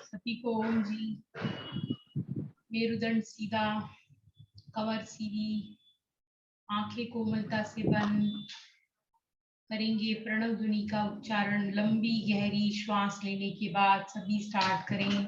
सभी को ओम जी। मेरुदंड सीधा, कमर सीधी, आंखें कोमलता से बंद करेंगे। प्रणव ध्वनि का उच्चारण लंबी गहरी श्वास लेने के बाद सभी स्टार्ट करें।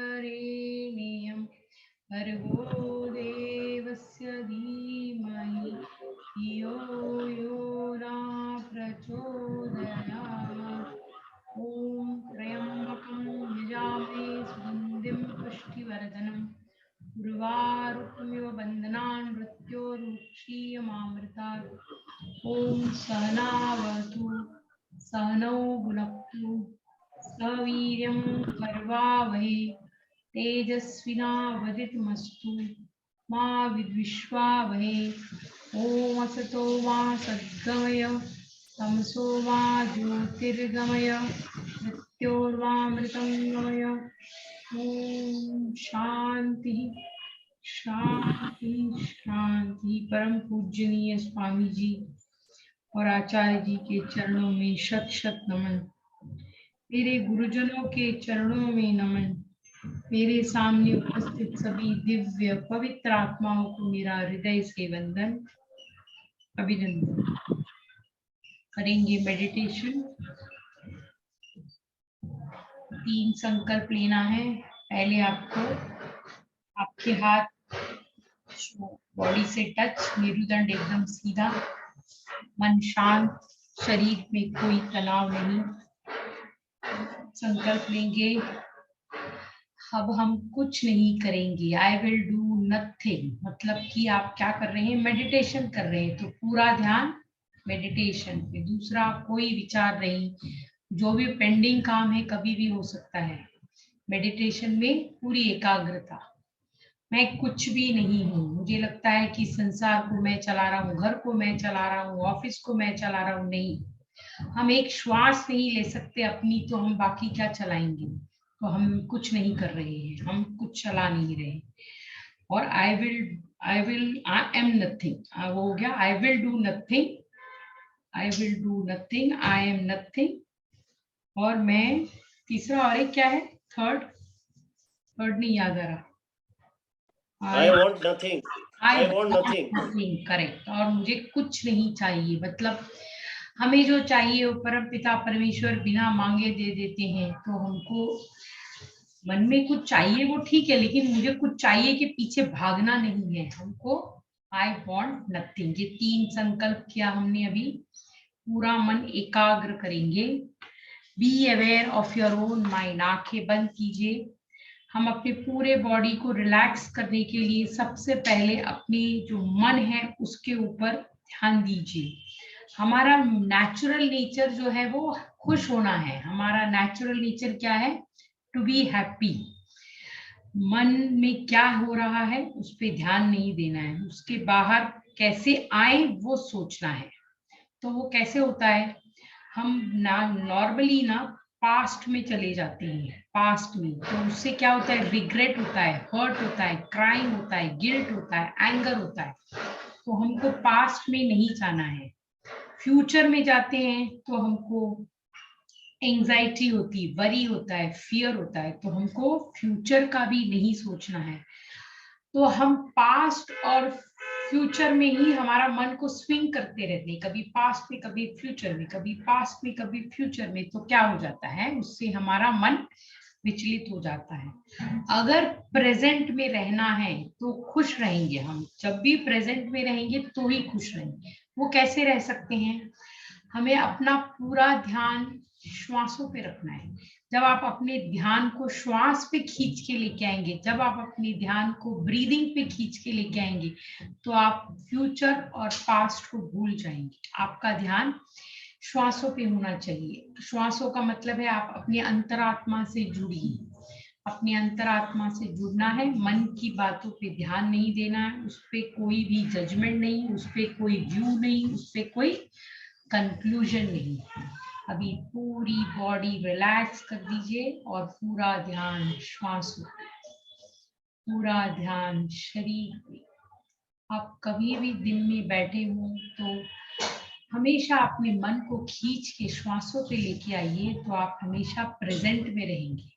तत्सवितुर्वरेण्यं भर्गो देवस्य धीमहि धियो यो न प्रचोदयात्। ॐ त्र्यम्बकं यजामहे सुगन्धिं पुष्टिवर्धनम् उर्वारुकमिव बन्धनान् मृत्योर्मुक्षीयमामृतात्। ॐ सहनावतु सहनौ भुनक्तु सवीर्यं करवावहै तेजस्विनावदितमस्तु मा विद्विषावहै। ॐ असतो मा सद्गमय तमसो मा ज्योतिर्गमय मृत्योर्मामृतं गमय। ॐ शांति शांति शांति। परम पूजनीय स्वामी जी और आचार्य जी के चरणों में शत शत नमन। मेरे गुरुजनों के चरणों में नमन। मेरे सामने उपस्थित सभी दिव्य पवित्र आत्माओं को मेरा हृदय से वंदन अभिनंदन। करेंगे मेडिटेशन। 3 संकल्प लेना है। पहले आपको आपके हाथ बॉडी से टच, मेरुदंड एकदम सीधा, मन शांत, शरीर में कोई तनाव नहीं। संकल्प लेंगे, अब हम कुछ नहीं करेंगे। आई विल डू नथिंग, मतलब कि आप क्या कर रहे हैं, मेडिटेशन कर रहे हैं तो पूरा ध्यान मेडिटेशन पे। दूसरा, कोई विचार नहीं, जो भी पेंडिंग काम है कभी भी हो सकता है। मेडिटेशन में पूरी एकाग्रता। मैं कुछ भी नहीं हूँ। मुझे लगता है कि संसार को मैं चला रहा हूँ, घर को मैं चला रहा हूँ, ऑफिस को मैं चला रहा हूँ, नहीं। हम एक श्वास नहीं ले सकते अपनी, तो हम बाकी क्या चलाएंगे। तो हम कुछ नहीं कर रहे हैं, हम कुछ चला नहीं रहे। और आई एम नथिंग, वो हो गया। I will do nothing, I will do nothing, I am nothing. और मैं तीसरा, और एक क्या है, थर्ड नहीं याद आ रहा। I want nothing. I want nothing. Correct. और मुझे कुछ नहीं चाहिए, मतलब हमें जो चाहिए वो परम पिता परमेश्वर बिना मांगे दे देते हैं। तो हमको मन में कुछ चाहिए वो ठीक है, लेकिन मुझे कुछ चाहिए के पीछे भागना नहीं है हमको। I want nothing. ये 3 संकल्प किया हमने अभी। पूरा मन एकाग्र करेंगे। Be aware of your own mind. आंखें बंद कीजिए। हम अपने पूरे बॉडी को रिलैक्स करने के लिए सबसे पहले अपनी जो मन है उसके ऊपर ध्यान दीजिए। हमारा नेचुरल नेचर जो है वो खुश होना है। हमारा नेचुरल नेचर क्या है, टू बी हैप्पी। मन में क्या हो रहा है उस पर ध्यान नहीं देना है, उसके बाहर कैसे आए वो सोचना है। तो वो कैसे होता है, हम नॉर्मली पास्ट में चले जाते हैं। पास्ट में तो उससे क्या होता है, रिग्रेट होता है, हर्ट होता है, क्राइम होता है, गिल्ट होता है, एंगर होता है। तो हमको पास्ट में नहीं जाना है। फ्यूचर में जाते हैं तो हमको एंजाइटी होती, वरी होता है, फियर होता है। तो हमको फ्यूचर का भी नहीं सोचना है। तो हम पास्ट और फ्यूचर में ही हमारा मन को स्विंग करते रहते हैं, कभी पास्ट में कभी फ्यूचर में, कभी पास्ट में कभी फ्यूचर में। तो क्या हो जाता है, उससे हमारा मन विचलित हो जाता है। अगर प्रेजेंट में रहना है तो खुश रहेंगे हम। जब भी प्रेजेंट में रहेंगे तो ही खुश रहेंगे। वो कैसे रह सकते हैं, हमें अपना पूरा ध्यान श्वासों पे रखना है। जब आप अपने ध्यान को श्वास पे खींच के लेके आएंगे, जब आप अपने ध्यान को ब्रीदिंग पे खींच के लेके आएंगे, तो आप फ्यूचर और पास्ट को भूल जाएंगे। आपका ध्यान श्वासों पे होना चाहिए। श्वासों का मतलब है आप अपनी अंतरात्मा से जुड़िए। अपनी अंतरात्मा से जुड़ना है, मन की बातों पे ध्यान नहीं देना है, उस पे कोई भी जजमेंट नहीं, उस पे कोई व्यू नहीं, उस पे कोई कंक्लूजन नहीं। अभी पूरी बॉडी रिलैक्स कर दीजिए और पूरा ध्यान श्वासों पे, पूरा ध्यान शरीर पे। आप कभी भी दिन में बैठे हो तो हमेशा अपने मन को खींच के श्वासों पे लेके आइए, तो आप हमेशा प्रेजेंट में रहेंगे।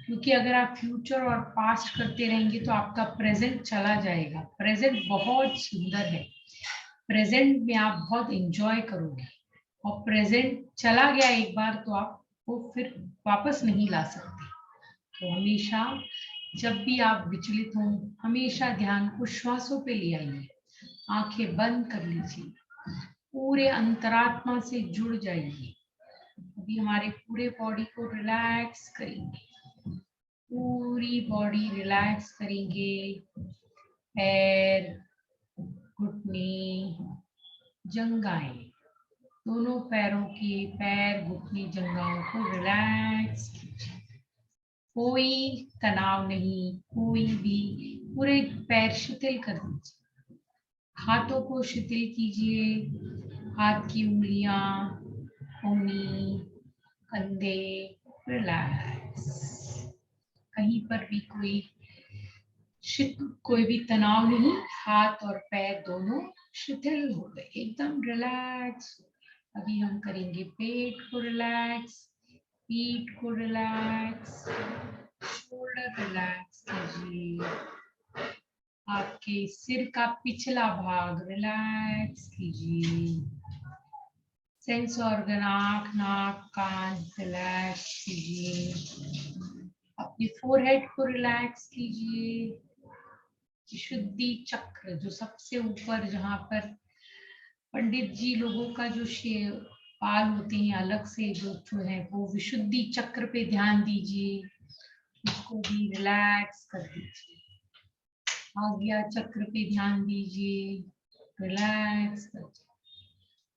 क्योंकि अगर आप फ्यूचर और पास्ट करते रहेंगे तो आपका प्रेजेंट चला जाएगा। प्रेजेंट बहुत सुंदर है, प्रेजेंट में आप बहुत एंजॉय करोगे, और प्रेजेंट चला गया एक बार तो आपको फिर वापस नहीं ला सकते। तो हमेशा जब भी आप विचलित हो, हमेशा ध्यान को श्वासों पे ले आइए। आंखें बंद कर लीजिए, पूरे अंतरात्मा से जुड़ जाइए। अभी हमारे पूरे बॉडी को रिलैक्स करेंगे, पूरी बॉडी रिलैक्स करेंगे। पैर, घुटने, जंघाएं, दोनों पैरों की पैर, घुटने, जंघाओं को रिलैक्स कीजिए। कोई तनाव नहीं, कोई भी, पूरे पैर शिथिल कर दीजिए। हाथों को शिथिल कीजिए, हाथ की उंगलियां, उंगली, कंधे रिलैक्स। कहीं पर भी कोई भी तनाव नहीं, हाथ और पैर दोनों शिथिल हो गए, एकदम रिलैक्स। अभी हम करेंगे पेट को रिलैक्स, पीठ को रिलैक्स, शोल्डर रिलैक्स कीजिए। आपके सिर का पिछला भाग रिलैक्स कीजिए। सेंस ऑर्गन, आंख, नाक, कान रिलैक्स कीजिए। अपने फोरहेड को रिलैक्स कीजिए। शुद्धि चक्र, जो सबसे ऊपर, जहां पर पंडित जी लोगों का जो बाल होते हैं अलग से, जो है वो विशुद्धि चक्र पे ध्यान दीजिए, उसको भी रिलैक्स कर दीजिए। आज्ञा चक्र पे ध्यान दीजिए, रिलैक्स कर दीजिए।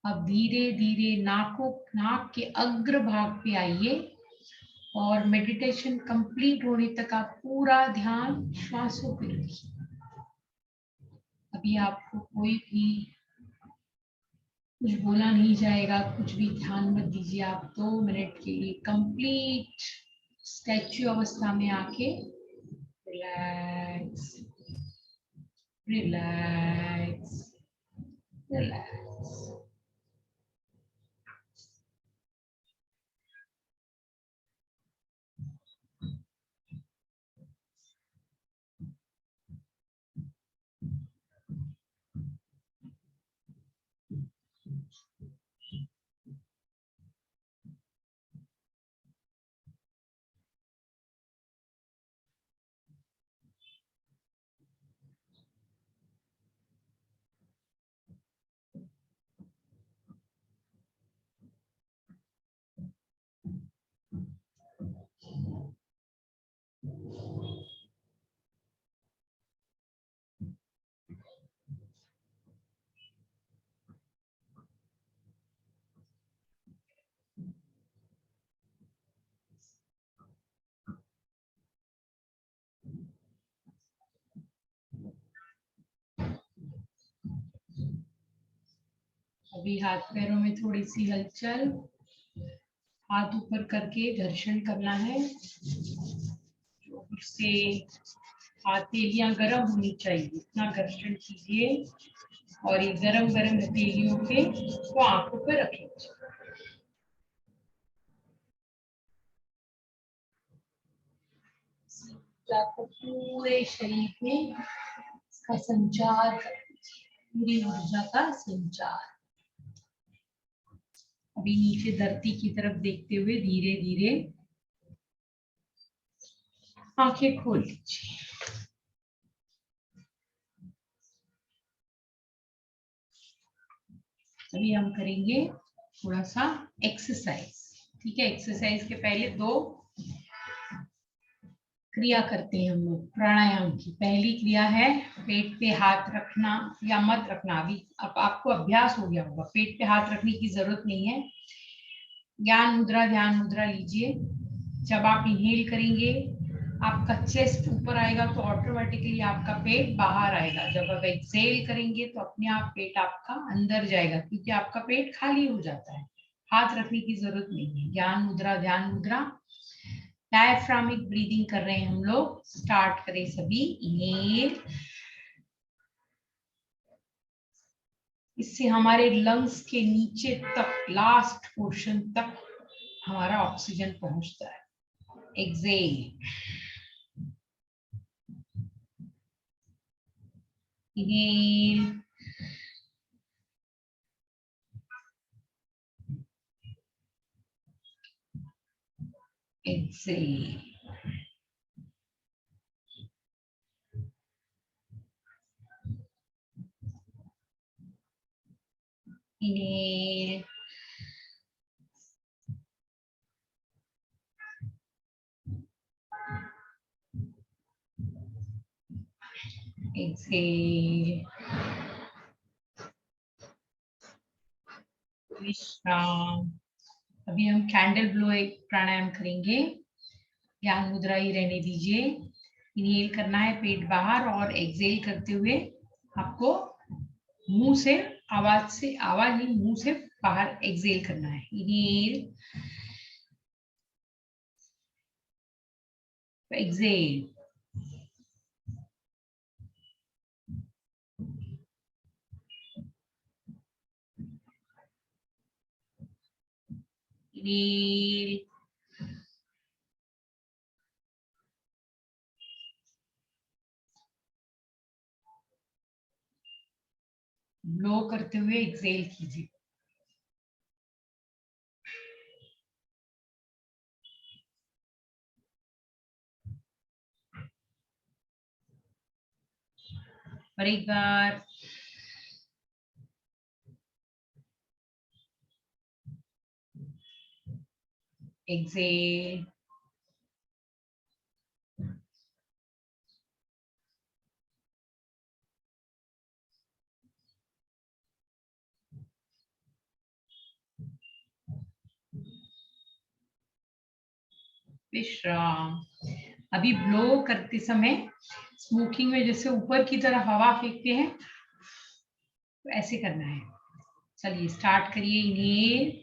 अब धीरे धीरे नाक के अग्र भाग पे आइए, और मेडिटेशन कंप्लीट होने तक आप पूरा ध्यान श्वासों पे रखिए। अभी आपको कोई भी कुछ बोला नहीं जाएगा, कुछ भी ध्यान मत दीजिए। आप 2 मिनट के लिए कंप्लीट स्टैच्यू अवस्था में आके रिलैक्स रिलैक्स रिलैक्स। अभी हाथ पैरों में थोड़ी सी हलचल, हाथ ऊपर करके घर्षण करना है। उससे हथेलियां गर्म होनी चाहिए, इतना घर्षण कीजिए, और ये गरम गरम हथेलियों पे को आंखों पर रखें। पूरे शरीर में इसका संचार कर दीजिए, पूरी ऊर्जा का संचार। अभी नीचे धरती की तरफ देखते हुए धीरे धीरे आंखें खोल लीजिए। अभी हम करेंगे थोड़ा सा एक्सरसाइज। ठीक है, एक्सरसाइज के पहले 2 क्रिया करते हैं हम लोग प्राणायाम की। पहली क्रिया है पेट पे हाथ रखना या मत रखना। अभी अब आपको अभ्यास हो गया होगा, पेट पे हाथ रखने की जरूरत नहीं है। ध्यान मुद्रा लीजिए। जब आप इनहेल करेंगे आपका चेस्ट ऊपर आएगा तो ऑटोमेटिकली आपका पेट बाहर आएगा। जब आप एक्सहेल करेंगे तो अपने आप पेट आपका अंदर जाएगा, क्योंकि आपका पेट खाली हो जाता है। हाथ रखने की जरूरत नहीं है। ध्यान मुद्रा। डायफ्रामिक ब्रीदिंग कर रहे हैं हम लोग। स्टार्ट करें सभी। इनहेल। इससे हमारे लंग्स के नीचे तक, लास्ट पोर्शन तक हमारा ऑक्सीजन पहुंचता है। Exhale. Inhale. Exhale. Inhale. Exhale. विश्राम। अभी हम कैंडल ब्लो एक प्राणायाम करेंगे। ध्यान मुद्रा ही रहने दीजिए। इनहेल करना है पेट बाहर, और एक्सहेल करते हुए आपको मुंह से आवाज नहीं, मुंह से बाहर एक्सहेल करना है। इनहेल। एक्सहेल। इनहेल। ब्लो करते हुए एक्सहेल कीजिए। और एक बार। एक्सहेल। विश्राम। अभी ब्लो करते समय स्मोकिंग में जैसे ऊपर की तरफ हवा फेंकते हैं, तो ऐसे करना है। चलिए स्टार्ट करिए। इनहेल।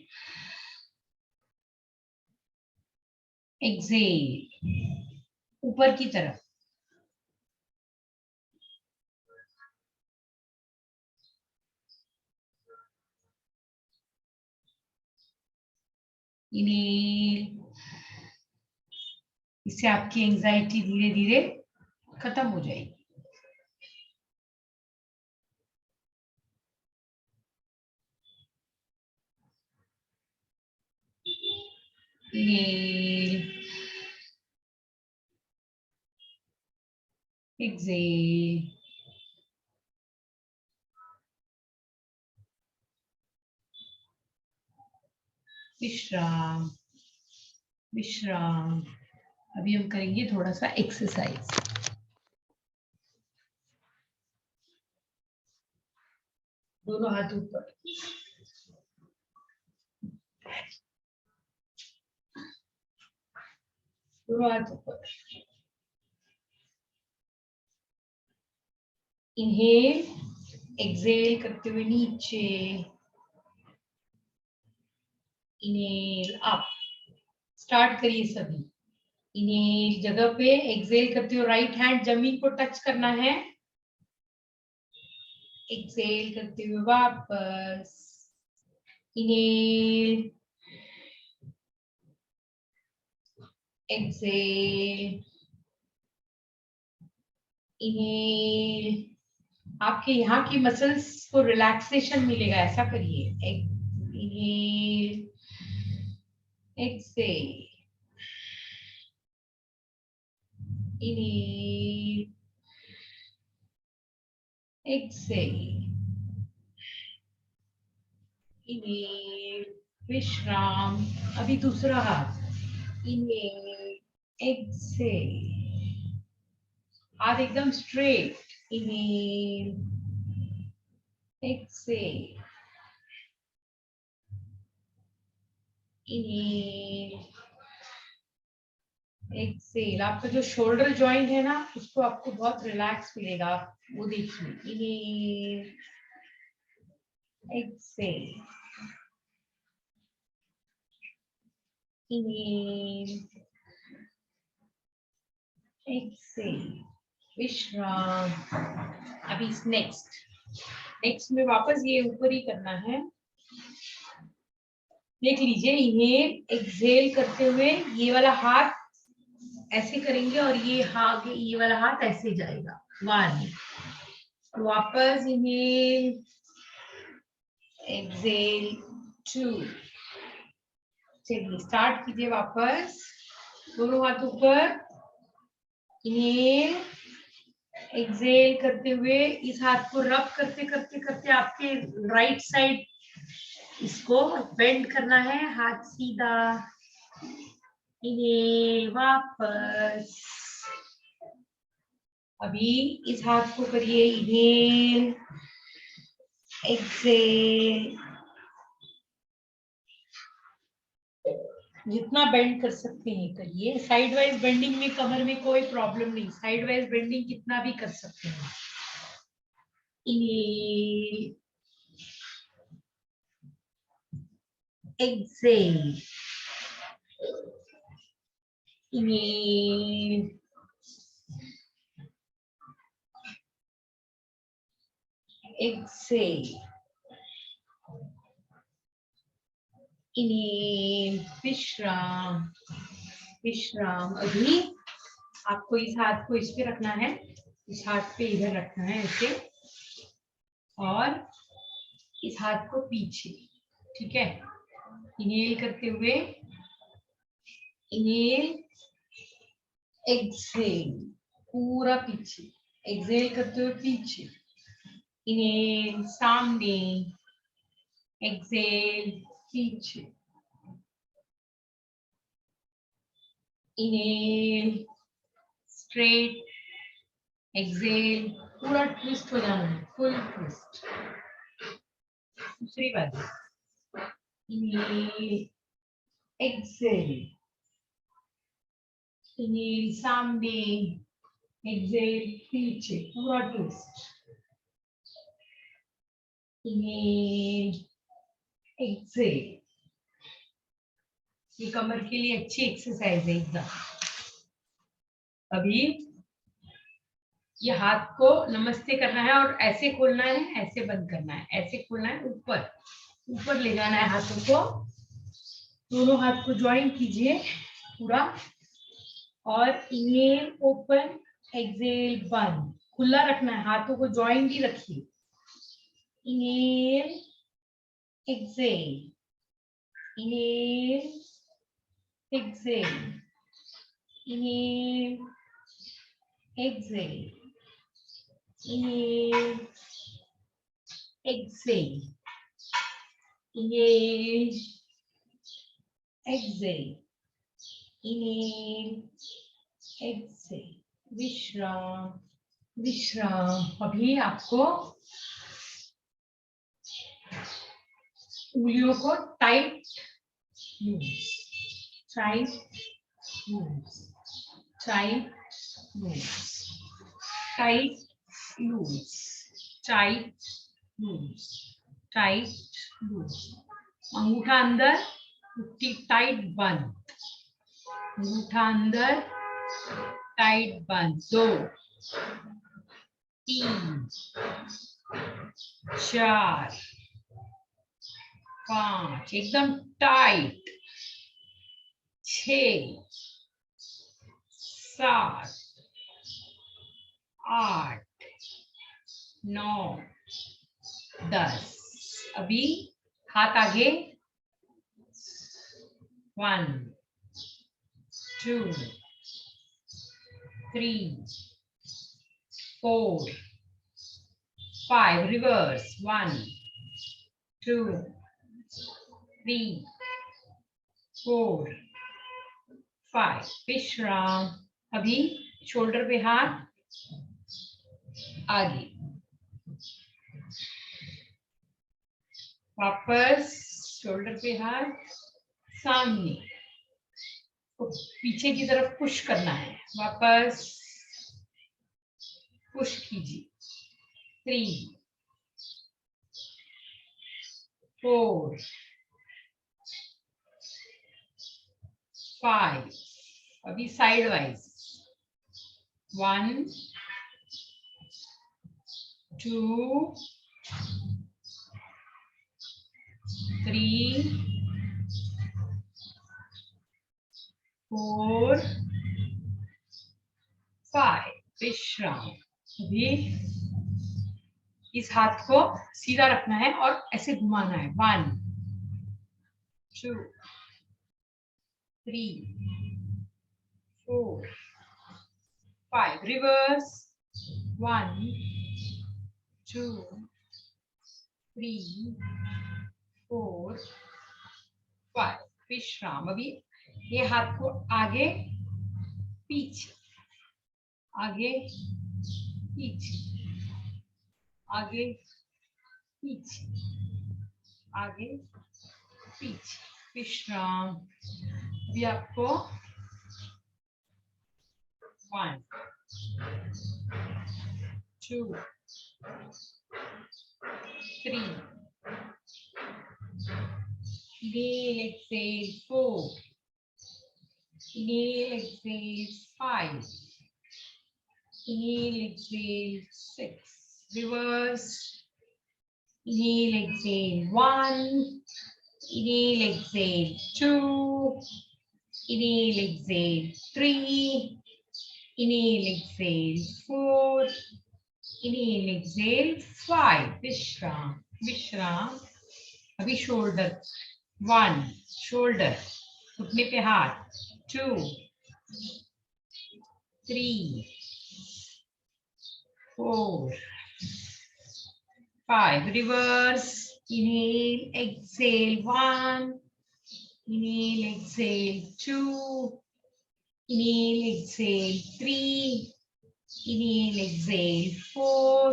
एक्सहेल। ऊपर की तरफ। इनहेल। इससे आपकी एंजाइटी धीरे धीरे खत्म हो जाएगी। इनहेल। एक्सहेल। विश्राम। विश्राम। अभी हम करेंगे थोड़ा सा एक्सरसाइज। दोनों हाथ ऊपर। दोनों हाथ ऊपर। इनहेल। एक्सहेल करते हुए नीचे। Inhale up. स्टार्ट करिए सभी। इनहेल जगह पे, एक्सहेल करते हुए राइट हैंड जमीन को टच करना है। एक्सहेल करते हुए वापस। इनहेल। एक्सहेल। इनहेल। आपके यहाँ की मसल्स को रिलैक्सेशन मिलेगा, ऐसा करिए। Inhale. Exhale. Inhale. Exhale. Inhale. विश्राम। अभी दूसरा हाथ, इनहेल, एक्सहेल, हाथ एकदम straight, inhale, exhale, inhale, exhale. आपका जो शोल्डर जॉइंट है ना, उसको आपको बहुत रिलैक्स मिलेगा, वो देखिए। इनहेल, एक्सहेल, इनहेल, एक्सहेल, विश्राम। अभी नेक्स्ट में वापस ये ऊपर ही करना है। देख लीजिए, इनहेल एक्सहेल करते हुए ये वाला हाथ ऐसे करेंगे और ये वाला हाथ ऐसे जाएगा। 1, वापस इनहेल, एक्सहेल, 2। चलिए स्टार्ट कीजिए वापस, दोनों हाथ ऊपर, इनहेल, एक्सहेल करते हुए इस हाथ को रब करते करते करते आपके राइट साइड इसको बेंड करना है, हाथ सीधा, इनहेल, वापस। अभी इस हाथ को करिए, इनहेल, एक्सहेल, जितना बेंड कर सकते हैं करिए। साइड वाइज बेंडिंग में कमर में कोई प्रॉब्लम नहीं, साइड वाइज बेंडिंग कितना भी कर सकते हैं। Inhale, exhale, inhale, exhale, inhale, विश्राम, विश्राम। अभी आपको इस हाथ को इस पे रखना है, इस हाथ पे इधर रखना है ऐसे, और इस हाथ को पीछे, ठीक है। इनहेल करते हुए, इनहेल, एक्सहेल, पूरा पीछे, एक्सहेल करते हुए पीछे, इनहेल, सामने, एक्सहेल, पीछे, इनहेल, स्ट्रेट, एक्सहेल, पूरा ट्विस्ट हो जाना है, फुल ट्विस्ट। दूसरी बात, इनहेल, एक्सहेल, इनहेल, सामने, एक्सहेल, पीछे, पूरा ट्विस्ट, इनहेल, एक्सहेल। ये कमर के लिए अच्छी एक्सरसाइज है एकदम। अभी ये हाथ को नमस्ते करना है और ऐसे खोलना है, ऐसे बंद करना है, ऐसे खोलना है, ऊपर ऊपर ले जाना है हाथों को। दोनों हाथ को ज्वाइन कीजिए पूरा, और इनहेल ओपन, एक्सहेल बंद, खुला रखना है, हाथों को ज्वाइन ही रखिए। Inhale, exhale, inhale, exhale, inhale, exhale, inhale, exhale, inhale, exhale, inhale, exhale, विश्राम, विश्राम। अभी आपको उंगलियों को tight loose, tight loose, tight loose, tight loose, tight loose, tight loose. अंगूठा अंदर, मुट्ठी टाइट बंद, अंगूठा अंदर, टाइट बंद। 2, 3, 4, 5, एकदम टाइट। 6, 7, 8, 9, 10। अभी हाथ आगे, 1, 2, 3, 4, 5, रिवर्स, 1, 2, 3, 4 5 विश्राम। अभी शोल्डर पे हाथ, आगे वापस शोल्डर पे हाथ, सामने तो पीछे की तरफ पुश करना है, वापस पुश कीजिए। 3 4 5 अभी साइड वाइज 1 2 3 4 5 विश्राम। अभी इस हाथ को सीधा रखना है और ऐसे घुमाना है। 1 2 3 4 5 रिवर्स। 1 2 3 4 5 विश्राम। अभी ये हाथ को आगे पीछे, आगे पीछे, आगे पीछे, आगे पीछे, विश्राम। अभी आपको 1 2 3 inhale, exhale 4 inhale, exhale 5 inhale, exhale 6 reverse inhale, exhale 1 inhale, exhale 2 inhale, exhale 3 inhale, exhale 4 inhale, exhale 5 विश्राम विश्राम। अभी शोल्डर 1 शोल्डर, घुटने पे हाथ 2 3 4 5 reverse inhale, exhale 1 inhale, exhale 2 inhale, exhale 3 inhale, exhale 4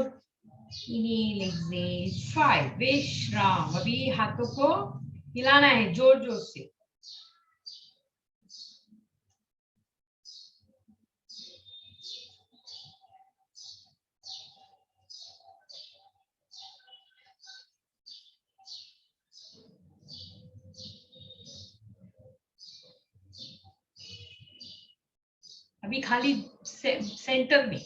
inhale, exhale 5 विश्राम। अभी हाथों को हिलाना है जोर जोर से। अभी खाली सेंटर में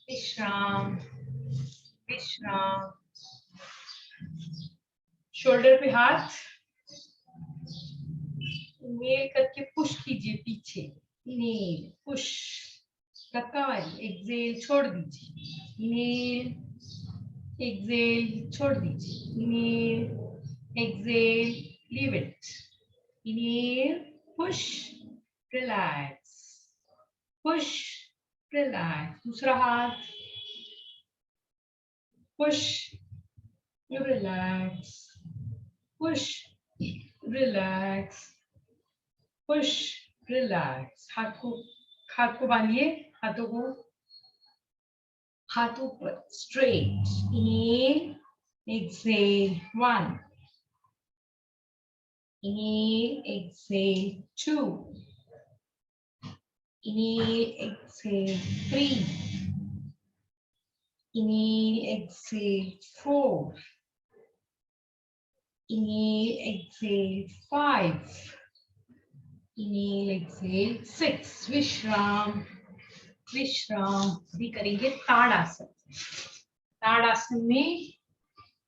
विश्राम विश्राम। शोल्डर पे हाथ इनहेल करके पुश कीजिए पीछे, इनहेल पुश, धक्का मारिए, एक्सेल छोड़ दीजिए, इनहेल एक्सेल छोड़ दीजिए, inhale exhale leave it, inhale push relax, push relax. दूसरा हाथ push relax, push relax, push relax. हाथ को बांधिए, हाथों पर straight. Inhale exhale 1 inhale exhale 2 inhale exhale 3 inhale exhale 4 inhale exhale 5 inhale exhale 6 विश्राम विश्राम। अभी करेंगे ताड़ासन। ताड़ासन में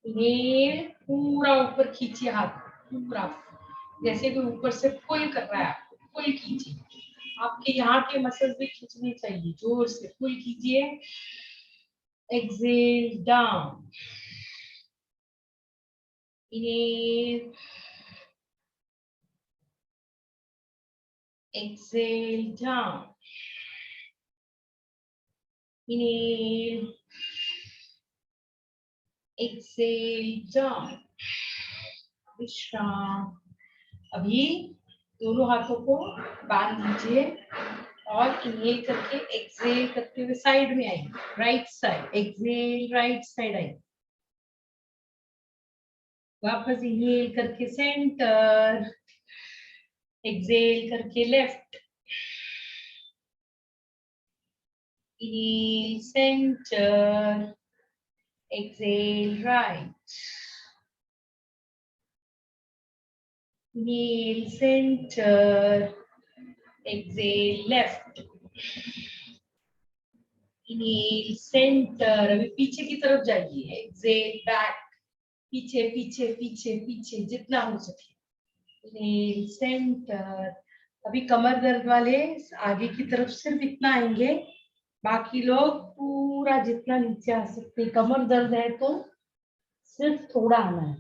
इनहेल पूरा ऊपर खींचिए, हाथ पूरा जैसे कि ऊपर से पुल कर रहा है, आपको पुल कीजिए। आपके यहाँ के मसल्स भी खींचने चाहिए, जोर से पुल कीजिए। Exhale down, inhale exhale down, inhale exhale down, विश्राम। अभी दोनों हाथों को बांध लीजिए और इनहेल करके एक्सेल करते हुए साइड में आइए, right side, exhale right side आइए। वापस इनहेल करके सेंटर, एक्सेल करके left, inhale centre, exhale right, inhale centre, exhale left, inhale centre. अभी पीछे की तरफ जाइए, एक्सेल बैक, पीछे पीछे पीछे पीछे जितना हो सके, इनहेल सेंटर। अभी कमर दर्द वाले आगे की तरफ सिर्फ इतना आएंगे, बाकी लोग पूरा जितना नीचे आ सकते हैं। कमर दर्द है तो सिर्फ थोड़ा आना है,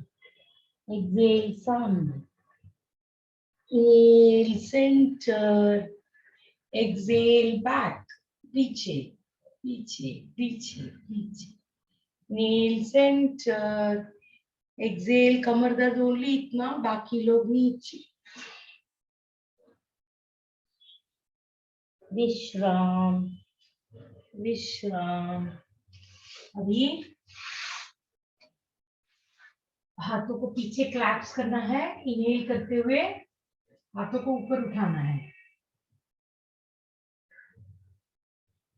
एक्सेल सामने, इनहेल सेंटर, एक्सेल बैक, पीछे पीछे पीछे पीछे, इनहेल सेंटर, एक्सेल कमर दर्द ओनली इतना, बाकी लोग नीचे, विश्राम विश्राम। अभी हाथों को पीछे क्लैप्स करना है, इनहेल करते हुए हाथों को ऊपर उठाना है,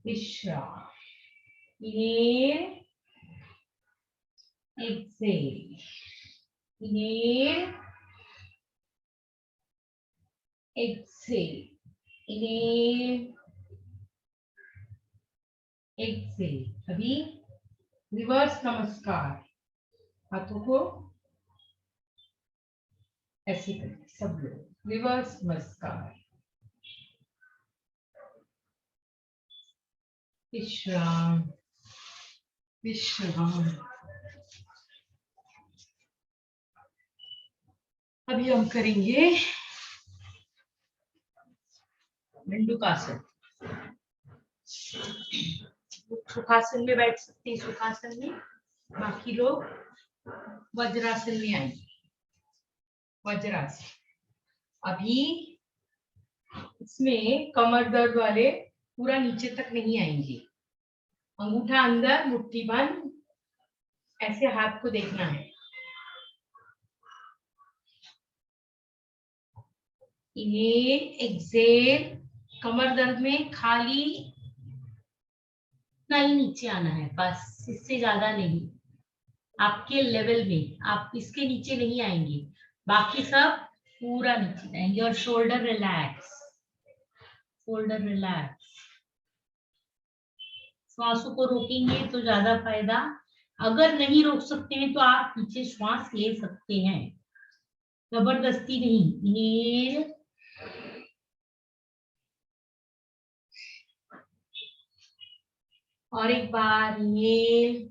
विश्राम, inhale exhale, inhale exhale, inhale exhale. अभी रिवर्स नमस्कार, हाथों को ऐसे करके सब लोग रिवर्स नमस्कार, विश्राम विश्राम। अभी हम करेंगे मंडूकासन। सुखासन में बैठ सकते हैं, सुखासन में, बाकी लोग वज्रासन में आएंगे, वज्रासन। अभी इसमें कमर दर्द वाले पूरा नीचे तक नहीं आएंगे, अंगूठा अंदर, मुट्ठी बंद, ऐसे हाथ को देखना है, इनहेल एक्सेल, कमर दर्द में खाली इतना ही नीचे आना है बस, इससे ज्यादा नहीं, आपके लेवल में, आप इसके नीचे नहीं आएंगे, बाकी सब पूरा नीचे जाएंगे। और शोल्डर रिलैक्स, शोल्डर रिलैक्स। श्वासों को रोकेंगे तो ज्यादा फायदा, अगर नहीं रोक सकते हैं तो आप पीछे श्वास ले सकते हैं, जबरदस्ती नहीं। इनहेल, और एक बार इनहेल,